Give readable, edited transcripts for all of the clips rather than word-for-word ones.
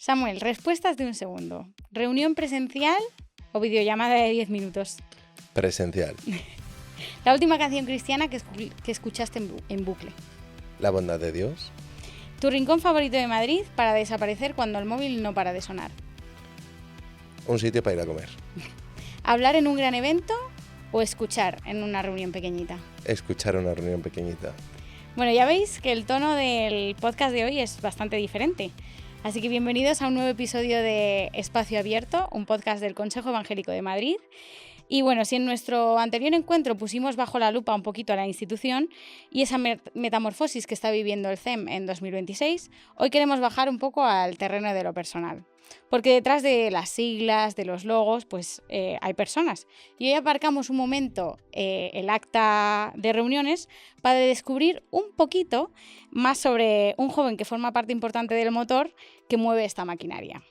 Samuel, respuestas de un segundo. ¿Reunión presencial o videollamada de 10 minutos? Presencial. La última canción cristiana que escuchaste en bucle. La bondad de Dios. ¿Tu rincón favorito de Madrid para desaparecer cuando el móvil no para de sonar? Un sitio para ir a comer. ¿Hablar en un gran evento o escuchar en una reunión pequeñita? Escuchar una reunión pequeñita. Bueno, ya veis que el tono del podcast de hoy es bastante diferente. Así que bienvenidos a un nuevo episodio de Espacio Abierto, un podcast del Consejo Evangélico de Madrid. Y bueno, si en nuestro anterior encuentro pusimos bajo la lupa un poquito a la institución y esa metamorfosis que está viviendo el CEM en 2026, hoy queremos bajar un poco al terreno de lo personal. Porque detrás de las siglas, de los logos, pues hay personas. Y hoy aparcamos un momento el acta de reuniones para descubrir un poquito más sobre un joven que forma parte importante del motor que mueve esta maquinaria.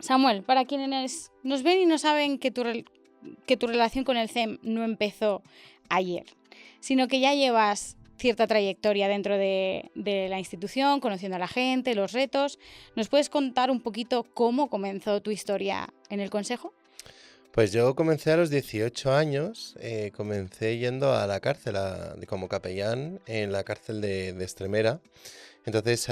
Samuel, para quienes nos ven y no saben que tu relación con el CEM no empezó ayer, sino que ya llevas cierta trayectoria dentro de la institución, conociendo a la gente, los retos. ¿Nos puedes contar un poquito cómo comenzó tu historia en el Consejo? Pues yo comencé a los 18 años, comencé yendo a la cárcel como capellán en la cárcel de Extremera. Entonces,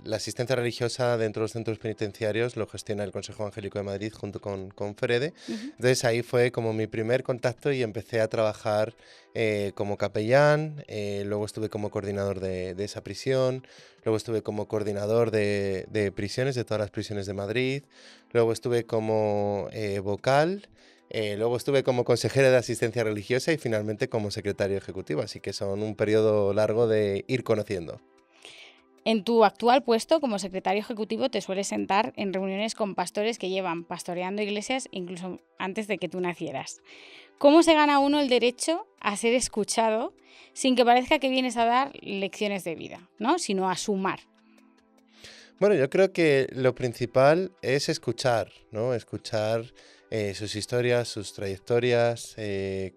la asistencia religiosa dentro de los centros penitenciarios lo gestiona el Consejo Evangélico de Madrid junto con FREDE. Entonces, ahí fue como mi primer contacto y empecé a trabajar como capellán. Luego estuve como coordinador de esa prisión. Luego estuve como coordinador de prisiones, de todas las prisiones de Madrid. Luego estuve como vocal. Luego estuve como consejera de asistencia religiosa y finalmente como secretario ejecutivo. Así que son un periodo largo de ir conociendo. En tu actual puesto como secretario ejecutivo te sueles sentar en reuniones con pastores que llevan pastoreando iglesias incluso antes de que tú nacieras. ¿Cómo se gana uno el derecho a ser escuchado sin que parezca que vienes a dar lecciones de vida, ¿no? Sino a sumar? Bueno, yo creo que lo principal es escuchar, ¿no? Escuchar sus historias, sus trayectorias,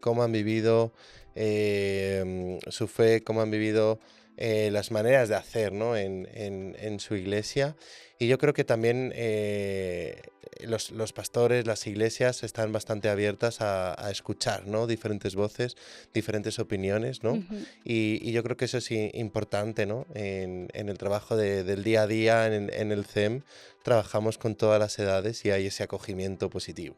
cómo han vivido su fe, cómo han vivido las maneras de hacer, ¿no? en su iglesia. Y yo creo que también los pastores, las iglesias están bastante abiertas a escuchar, ¿no? Diferentes voces, diferentes opiniones, ¿no? Y yo creo que eso es importante, ¿no? En el trabajo del día a día en el CEM trabajamos con todas las edades y hay ese acogimiento positivo.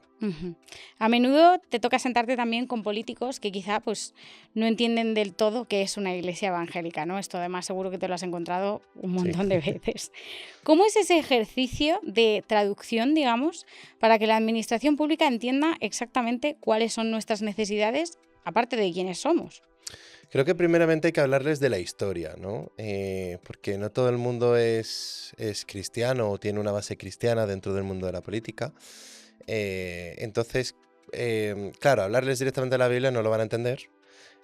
A menudo te toca sentarte también con políticos que quizá pues, no entienden del todo qué es una iglesia evangélica, ¿no? Esto además seguro que te lo has encontrado un montón de veces. ¿Cómo es ese ejercicio de traducción, digamos, para que la administración pública entienda exactamente cuáles son nuestras necesidades, aparte de quiénes somos? Creo que primeramente hay que hablarles de la historia, ¿no? Porque no todo el mundo es cristiano o tiene una base cristiana dentro del mundo de la política. Entonces, claro, hablarles directamente de la Biblia no lo van a entender.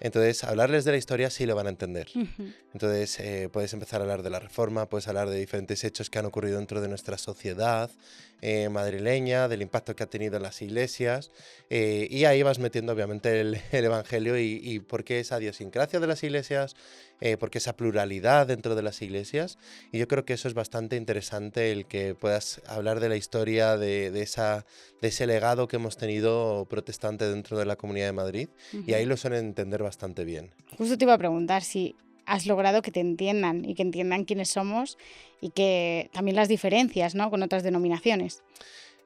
Entonces, hablarles de la historia sí lo van a entender. Entonces, puedes empezar a hablar de la Reforma, puedes hablar de diferentes hechos que han ocurrido dentro de nuestra sociedad madrileña, del impacto que ha tenido en las iglesias, y ahí vas metiendo obviamente el Evangelio y por qué esa idiosincrasia de las iglesias, por qué esa pluralidad dentro de las iglesias. Y yo creo que eso es bastante interesante, el que puedas hablar de la historia, de ese legado que hemos tenido protestante dentro de la Comunidad de Madrid, y ahí lo suelen entender bastante bien. Justo te iba a preguntar si has logrado que te entiendan y que entiendan quiénes somos y que también las diferencias, ¿no? Con otras denominaciones.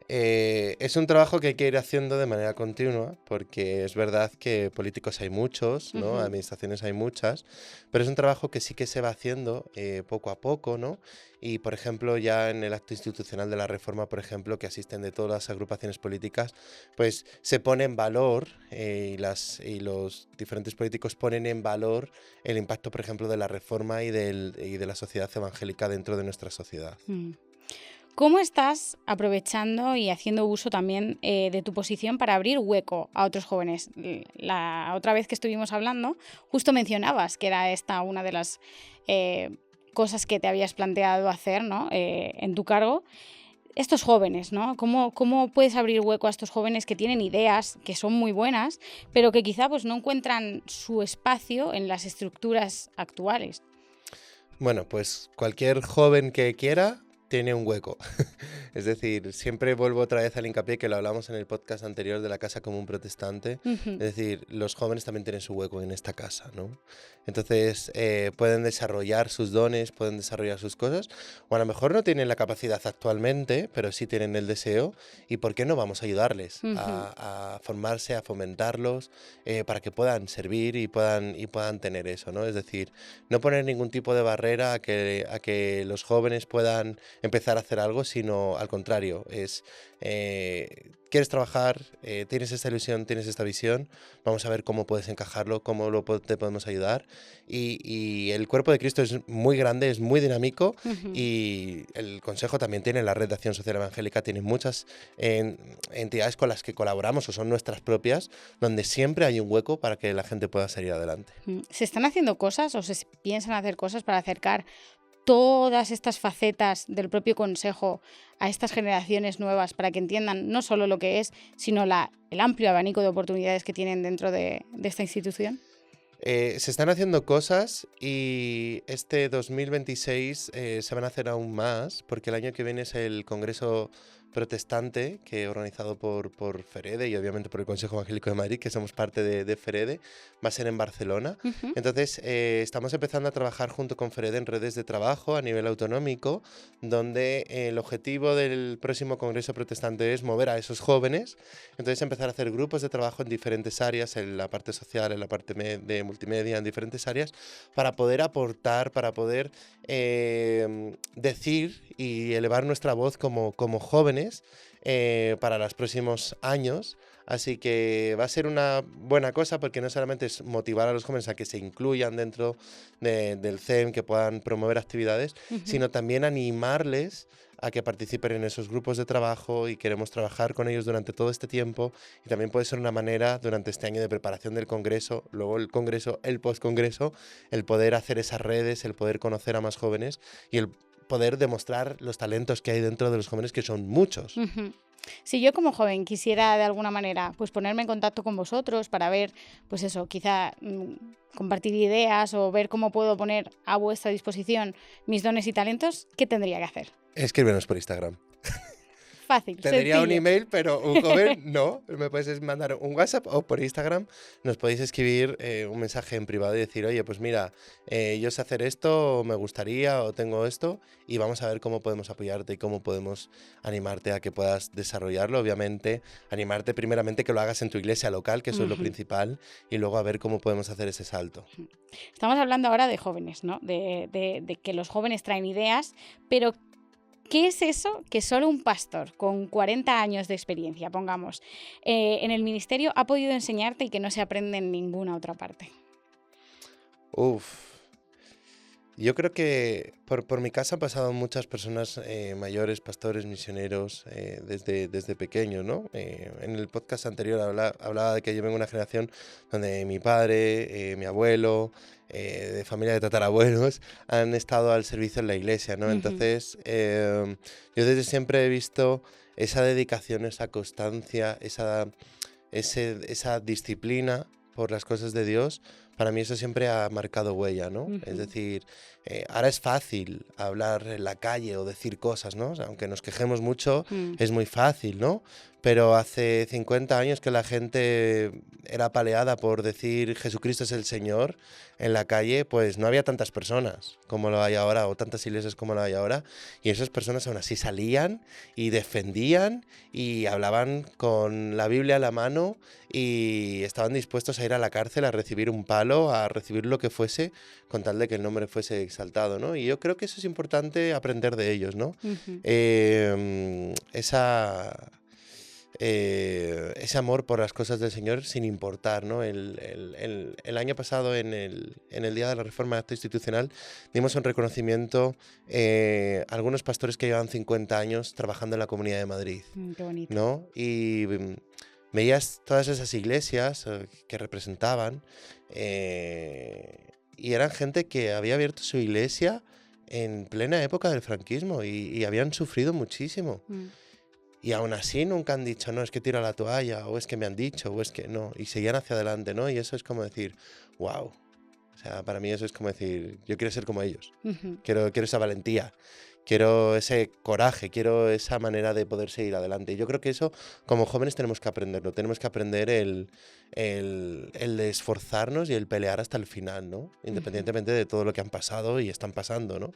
Es un trabajo que hay que ir haciendo de manera continua, porque es verdad que políticos hay muchos, ¿no? Administraciones hay muchas, pero es un trabajo que sí que se va haciendo poco a poco, ¿no? Y, por ejemplo, ya en el acto institucional de la Reforma, por ejemplo, que asisten de todas las agrupaciones políticas, pues se pone en valor y los diferentes políticos ponen en valor el impacto, por ejemplo, de la Reforma y de la sociedad evangélica dentro de nuestra sociedad. ¿Cómo estás aprovechando y haciendo uso también de tu posición para abrir hueco a otros jóvenes? La otra vez que estuvimos hablando, justo mencionabas que era esta una de las cosas que te habías planteado hacer, ¿no? En tu cargo. Estos jóvenes, ¿no? ¿Cómo puedes abrir hueco a estos jóvenes que tienen ideas que son muy buenas, pero que quizá pues, no encuentran su espacio en las estructuras actuales? Bueno, pues cualquier joven que quiera tiene un hueco. Es decir, siempre vuelvo otra vez al hincapié que lo hablamos en el podcast anterior de la Casa Común Protestante. Es decir, los jóvenes también tienen su hueco en esta casa, ¿no? Entonces, pueden desarrollar sus dones, pueden desarrollar sus cosas, o a lo mejor no tienen la capacidad actualmente, pero sí tienen el deseo, y ¿por qué no vamos a ayudarles a formarse, a fomentarlos, para que puedan servir y puedan tener eso, ¿no? Es decir, no poner ningún tipo de barrera a que los jóvenes puedan empezar a hacer algo, sino al contrario, es quieres trabajar, tienes esta ilusión, tienes esta visión, vamos a ver cómo puedes encajarlo, te podemos ayudar. Y el cuerpo de Cristo es muy grande, es muy dinámico, y el Consejo también tiene, la Red de Acción Social Evangélica tiene muchas entidades con las que colaboramos o son nuestras propias, donde siempre hay un hueco para que la gente pueda salir adelante. ¿Se están haciendo cosas o se piensan hacer cosas para acercar todas estas facetas del propio Consejo a estas generaciones nuevas para que entiendan no solo lo que es, sino el amplio abanico de oportunidades que tienen dentro de esta institución? Se están haciendo cosas y este 2026 se van a hacer aún más, porque el año que viene es el Congreso Protestante, que organizado por FEREDE y obviamente por el Consejo Evangélico de Madrid, que somos parte de FEREDE, va a ser en Barcelona. Entonces, estamos empezando a trabajar junto con FEREDE en redes de trabajo a nivel autonómico, donde el objetivo del próximo Congreso Protestante es mover a esos jóvenes, entonces empezar a hacer grupos de trabajo en diferentes áreas, en la parte social, en la parte de multimedia, en diferentes áreas, para poder aportar, para poder decir y elevar nuestra voz como jóvenes para los próximos años. Así que va a ser una buena cosa, porque no solamente es motivar a los jóvenes a que se incluyan dentro del CEM, que puedan promover actividades, sino también animarles a que participen en esos grupos de trabajo, y queremos trabajar con ellos durante todo este tiempo, y también puede ser una manera durante este año de preparación del Congreso, luego el Congreso, el post-Congreso, el poder hacer esas redes, el poder conocer a más jóvenes y el poder demostrar los talentos que hay dentro de los jóvenes, que son muchos. Si yo como joven quisiera de alguna manera pues ponerme en contacto con vosotros para ver, pues eso, quizá compartir ideas o ver cómo puedo poner a vuestra disposición mis dones y talentos, ¿qué tendría que hacer? Escríbenos por Instagram. Fácil, Te diría sencillo. un email, pero un joven no. Me puedes mandar un WhatsApp o por Instagram nos podéis escribir un mensaje en privado y decir, oye, pues mira, yo sé hacer esto, o me gustaría, o tengo esto, y vamos a ver cómo podemos apoyarte y cómo podemos animarte a que puedas desarrollarlo. Obviamente, animarte primeramente que lo hagas en tu iglesia local, que eso es lo principal, y luego a ver cómo podemos hacer ese salto. Estamos hablando ahora de jóvenes, ¿no? De que los jóvenes traen ideas, pero ¿qué es eso que solo un pastor con 40 años de experiencia, pongamos, en el ministerio ha podido enseñarte y que no se aprende en ninguna otra parte? Yo creo que por mi casa han pasado muchas personas mayores, pastores, misioneros, desde pequeños, ¿no? En el podcast anterior hablaba de que yo vengo de una generación donde mi padre, mi abuelo, de familia de tatarabuelos, han estado al servicio en la iglesia, ¿no? Entonces, yo desde siempre he visto esa dedicación, esa constancia, esa disciplina por las cosas de Dios. Para mí eso siempre ha marcado huella, ¿no? Es decir, ahora es fácil hablar en la calle o decir cosas, ¿no? O sea, aunque nos quejemos mucho, es muy fácil, ¿no? Pero hace 50 años que la gente era apaleada por decir Jesucristo es el Señor en la calle, pues no había tantas personas como lo hay ahora, o tantas iglesias como lo hay ahora, y esas personas aún así salían y defendían y hablaban con la Biblia a la mano y estaban dispuestos a ir a la cárcel, a recibir un palo, a recibir lo que fuese, con tal de que el nombre fuese exaltado, ¿no? Y yo creo que eso es importante aprender de ellos, ¿no? Ese amor por las cosas del Señor sin importar, ¿no? El año pasado, en el Día de la Reforma del Acto Institucional, dimos un reconocimiento a algunos pastores que llevan 50 años trabajando en la Comunidad de Madrid, Qué bonito. ¿no? Y veías todas esas iglesias que representaban, y eran gente que había abierto su iglesia en plena época del franquismo y habían sufrido muchísimo. Y aún así nunca han dicho, no, es que tiro la toalla, o es que me han dicho, o es que no. Y seguían hacia adelante, ¿no? Y eso es como decir, wow. O sea, para mí eso es como decir, yo quiero ser como ellos. Quiero esa valentía. quiero ese coraje, quiero esa manera de poder seguir adelante. Y yo creo que eso, como jóvenes, tenemos que aprenderlo. Tenemos que aprender el de esforzarnos y el pelear hasta el final, ¿no? Independientemente de todo lo que han pasado y están pasando, ¿no?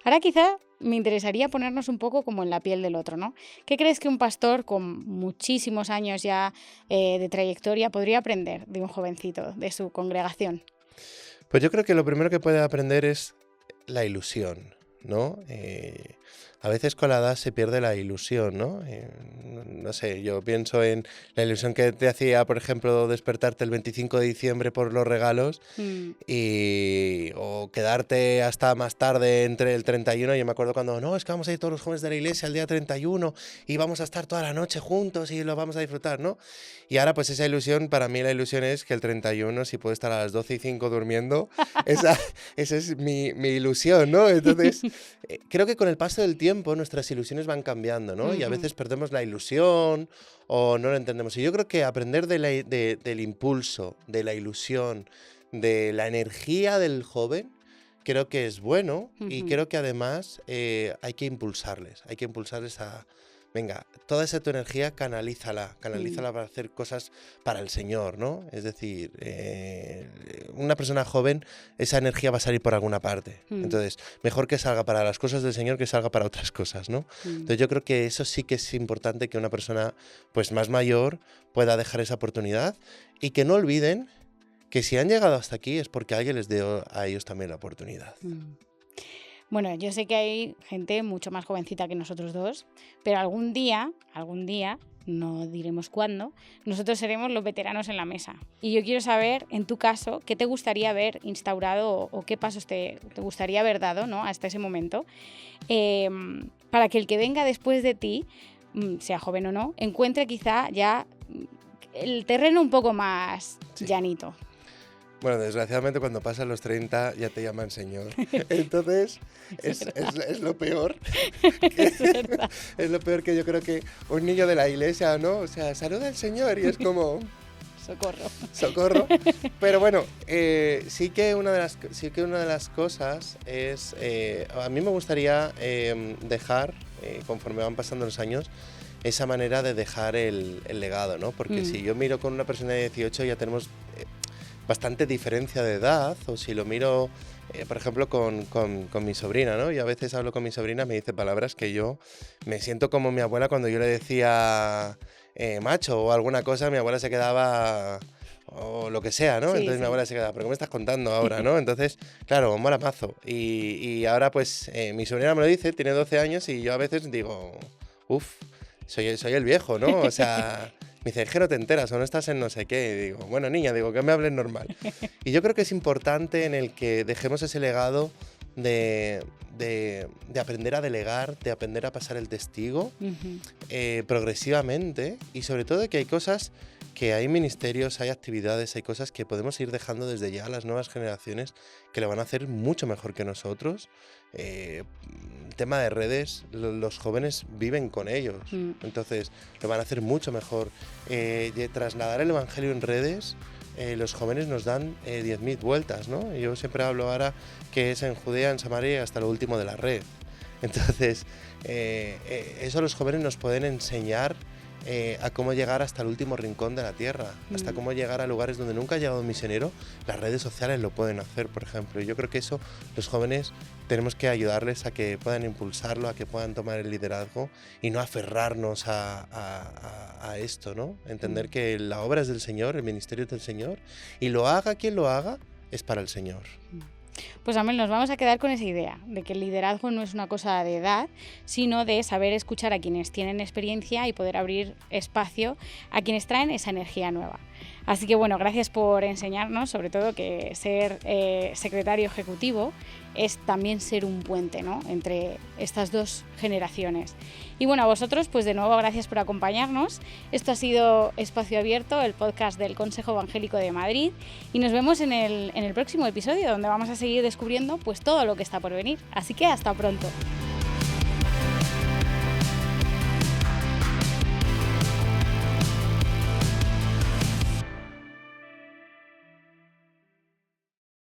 Ahora quizá me interesaría ponernos un poco como en la piel del otro, ¿no? ¿Qué crees que un pastor con muchísimos años ya de trayectoria podría aprender de un jovencito, de su congregación? Pues yo creo que lo primero que puede aprender es la ilusión, ¿no? A veces con la edad se pierde la ilusión, ¿no? No sé, yo pienso en la ilusión que te hacía, por ejemplo, despertarte el 25 de diciembre por los regalos o quedarte hasta más tarde entre el 31. Yo me acuerdo cuando, no, es que vamos a ir todos los jóvenes de la iglesia el día 31 y vamos a estar toda la noche juntos y lo vamos a disfrutar, ¿no? Y ahora pues esa ilusión, para mí la ilusión es que el 31, si puedo estar a las 12:05 durmiendo, esa es mi ilusión, ¿no? Entonces, creo que con el paso del tiempo nuestras ilusiones van cambiando, ¿no? Y a veces perdemos la ilusión o no lo entendemos. Y yo creo que aprender del impulso, de la ilusión, de la energía del joven, creo que es bueno y creo que además hay que impulsarles a... Venga, toda esa tu energía canalízala para hacer cosas para el Señor, ¿no? Es decir, una persona joven, esa energía va a salir por alguna parte. Entonces, mejor que salga para las cosas del Señor que salga para otras cosas, ¿no? Entonces, yo creo que eso sí que es importante, que una persona pues más mayor pueda dejar esa oportunidad y que no olviden que si han llegado hasta aquí es porque alguien les dio a ellos también la oportunidad. Bueno, yo sé que hay gente mucho más jovencita que nosotros dos, pero algún día, no diremos cuándo, nosotros seremos los veteranos en la mesa. Y yo quiero saber, en tu caso, qué te gustaría haber instaurado o qué pasos te gustaría haber dado, ¿no?, hasta ese momento, para que el que venga después de ti, sea joven o no, encuentre quizá ya el terreno un poco más llanito. Bueno, desgraciadamente cuando pasan los 30 ya te llaman señor. Entonces, es lo peor. Es lo peor, que yo creo que un niño de la iglesia, ¿no? O sea, saluda al Señor y es como... Socorro. Pero bueno, sí que una de las cosas es... a mí me gustaría dejar, conforme van pasando los años, esa manera de dejar el legado, ¿no? Porque si yo miro con una persona de 18 ya tenemos... bastante diferencia de edad, o si lo miro, por ejemplo, con mi sobrina, ¿no? Y a veces hablo con mi sobrina, me dice palabras que yo me siento como mi abuela cuando yo le decía macho o alguna cosa, mi abuela se quedaba, o lo que sea, ¿no? Entonces mi abuela se quedaba, ¿pero qué me estás contando ahora, no? Entonces, claro, mola mazo. Y ahora pues mi sobrina me lo dice, tiene 12 años y yo a veces digo, soy el viejo, ¿no? O sea... Me dice, es que no te enteras o no estás en no sé qué. Y digo, bueno, niña, que me hables normal. Y yo creo que es importante en el que dejemos ese legado de aprender a delegar, de aprender a pasar el testigo progresivamente, y sobre todo de que hay cosas, que hay ministerios, hay actividades, hay cosas que podemos ir dejando desde ya a las nuevas generaciones que lo van a hacer mucho mejor que nosotros. Tema de redes, los jóvenes viven con ellos, entonces lo van a hacer mucho mejor. Trasladar el evangelio en redes, los jóvenes nos dan 10.000 vueltas, ¿no? Yo siempre hablo ahora que es en Judea, en Samaria, hasta lo último de la red. Entonces, eso los jóvenes nos pueden enseñar a cómo llegar hasta el último rincón de la tierra, hasta cómo llegar a lugares donde nunca ha llegado un misionero. Las redes sociales lo pueden hacer, por ejemplo. Y yo creo que eso los jóvenes tenemos que ayudarles a que puedan impulsarlo, a que puedan tomar el liderazgo y no aferrarnos a esto, ¿no? Entender que la obra es del Señor, el ministerio es del Señor, y lo haga quien lo haga, es para el Señor. Pues Amel, nos vamos a quedar con esa idea de que el liderazgo no es una cosa de edad, sino de saber escuchar a quienes tienen experiencia y poder abrir espacio a quienes traen esa energía nueva. Así que bueno, gracias por enseñarnos, sobre todo, que ser secretario ejecutivo es también ser un puente, ¿no?, entre estas dos generaciones. Y bueno, a vosotros, pues de nuevo, gracias por acompañarnos. Esto ha sido Espacio Abierto, el podcast del Consejo Evangélico de Madrid, y nos vemos en el próximo episodio, donde vamos a seguir descubriendo pues todo lo que está por venir. Así que hasta pronto.